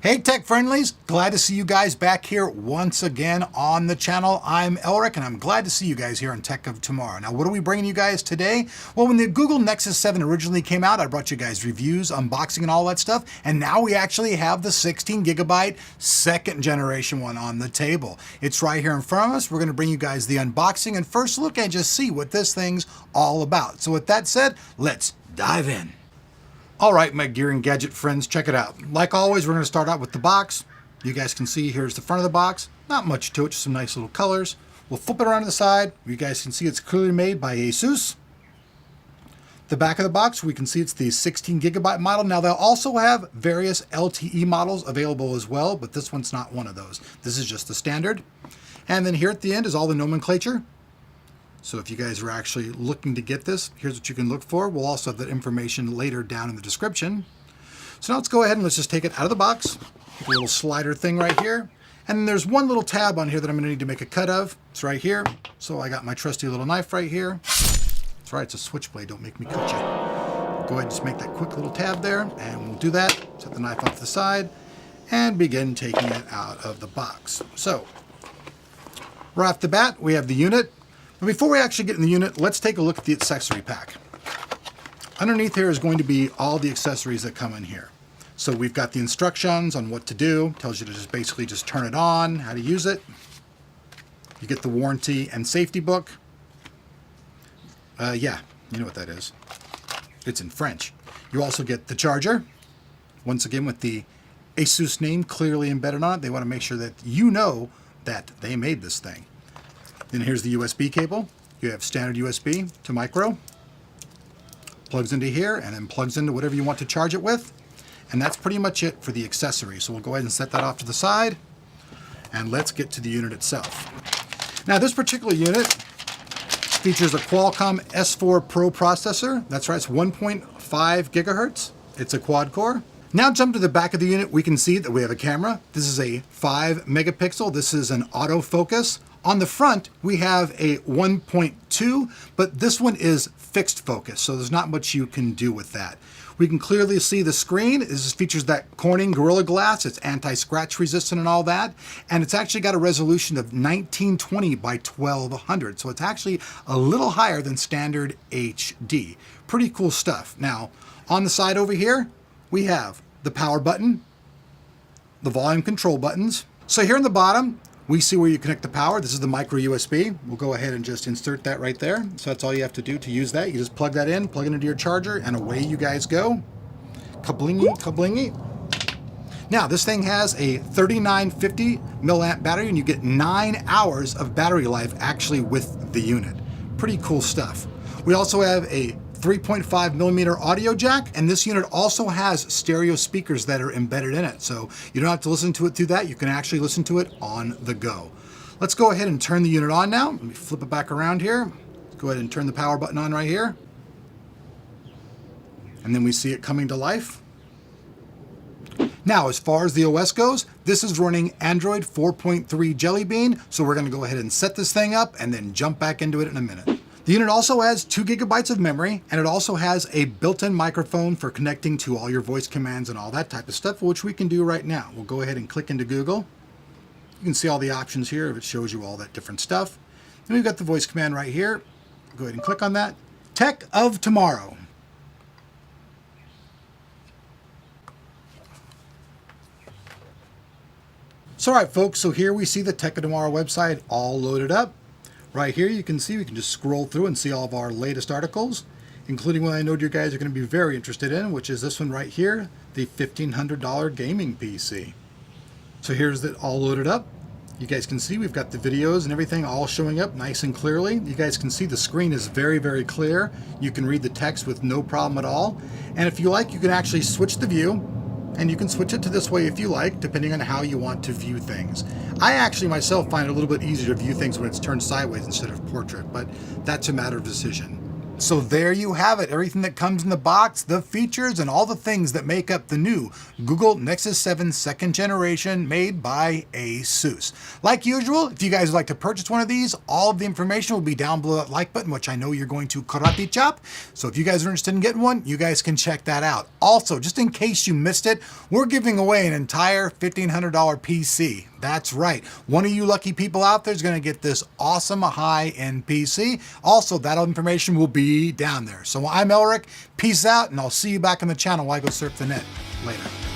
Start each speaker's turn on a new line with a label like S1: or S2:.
S1: Hey tech friendlies, glad to see you guys back here once again on the channel. I'm Elric and I'm glad to see you guys here on Tech of Tomorrow. Now what are we bringing you guys today? Well, when the Google Nexus 7 originally came out, I brought you guys reviews, unboxing and all that stuff, and now we actually have the 16 gigabyte second generation one on the table. It's right here in front of us. We're going to bring you guys the unboxing and first look and just see what this thing's all about. So with that said, let's dive in. All right, my gear and gadget friends, check it out. Like always, we're going to start out with the box. You guys can see here's the front of the box. Not much to it, just some nice little colors. We'll flip it around to the side. You guys can see it's clearly made by Asus. The back of the box, we can see it's the 16 gigabyte model. Now they'll also have various LTE models available as well, but this one's not one of those. This is just the standard. And then here at the end is all the nomenclature. So if you guys are actually looking to get this, here's what you can look for. We'll also have that information later down in the description. So now let's go ahead and let's just take it out of the box. A little slider thing right here. And then there's one little tab on here that I'm gonna need to make a cut of. It's right here. So I got my trusty little knife right here. That's right, it's a switchblade, don't make me cut you. Go ahead and just make that quick little tab there, and we'll do that. Set the knife off to the side and begin taking it out of the box. So right off the bat, we have the unit. But before we actually get in the unit, let's take a look at the accessory pack. Underneath here is going to be all the accessories that come in here. So we've got the instructions on what to do. Tells you to just basically just turn it on, how to use it. You get the warranty and safety book. Yeah, you know what that is. It's in French. You also get the charger. Once again, with the Asus name clearly embedded on it. They want to make sure that you know that they made this thing. Then here's the USB cable. You have standard USB to micro. Plugs into here and then plugs into whatever you want to charge it with. And that's pretty much it for the accessory. So we'll go ahead and set that off to the side. And let's get to the unit itself. Now this particular unit features a Qualcomm S4 Pro processor. That's right, it's 1.5 gigahertz. It's a quad core. Now jump to the back of the unit, we can see that we have a camera. This is a 5 megapixel. This is an autofocus. On the front, we have a 1.2, but this one is fixed focus, so there's not much you can do with that. We can clearly see the screen. This features that Corning Gorilla Glass. It's anti-scratch resistant and all that. And it's actually got a resolution of 1920 by 1200. So it's actually a little higher than standard HD. Pretty cool stuff. Now, on the side over here, we have the power button, the volume control buttons. So here in the bottom, we see where you connect the power. This is the micro USB. We'll go ahead and just insert that right there. So that's all you have to do to use that. You just plug that in, plug it into your charger, and away you guys go. Kablingy, kablingy. Now, this thing has a 3950 milliamp battery, and you get 9 hours of battery life actually with the unit. Pretty cool stuff. We also have a 3.5 millimeter audio jack, and this unit also has stereo speakers that are embedded in it. So you don't have to listen to it through that. You can actually listen to it on the go. Let's go ahead and turn the unit on now. Let me flip it back around here. Go ahead and turn the power button on right here. And then we see it coming to life. Now, as far as the OS goes, this is running Android 4.3 Jelly Bean. So we're gonna go ahead and set this thing up and then jump back into it in a minute. The unit also has 2 gigabytes of memory, and it also has a built-in microphone for connecting to all your voice commands and all that type of stuff, which we can do right now. We'll go ahead and click into Google. You can see all the options here. It shows you all that different stuff. Then we've got the voice command right here. Go ahead and click on that. Tech of Tomorrow. So all right, folks, so here we see the Tech of Tomorrow website all loaded up. Right here you can see, we can just scroll through and see all of our latest articles, including one I know you guys are going to be very interested in, which is this one right here, the $1,500 gaming PC. So here's it all loaded up. You guys can see we've got the videos and everything all showing up nice and clearly. You guys can see the screen is very, very clear. You can read the text with no problem at all. And if you like, you can actually switch the view. And you can switch it to this way if you like, depending on how you want to view things. I actually myself find it a little bit easier to view things when it's turned sideways instead of portrait, but that's a matter of decision. So there you have it, everything that comes in the box, the features, and all the things that make up the new Google Nexus 7 second generation made by ASUS. Like usual, if you guys would like to purchase one of these, all of the information will be down below that like button, which I know you're going to karate chop. So if you guys are interested in getting one, you guys can check that out. Also, just in case you missed it, we're giving away an entire $1,500 PC. That's right. One of you lucky people out there is going to get this awesome high-end PC. Also, that information will be down there. So I'm Elric. Peace out, and I'll see you back on the channel while I go surf the net. Later.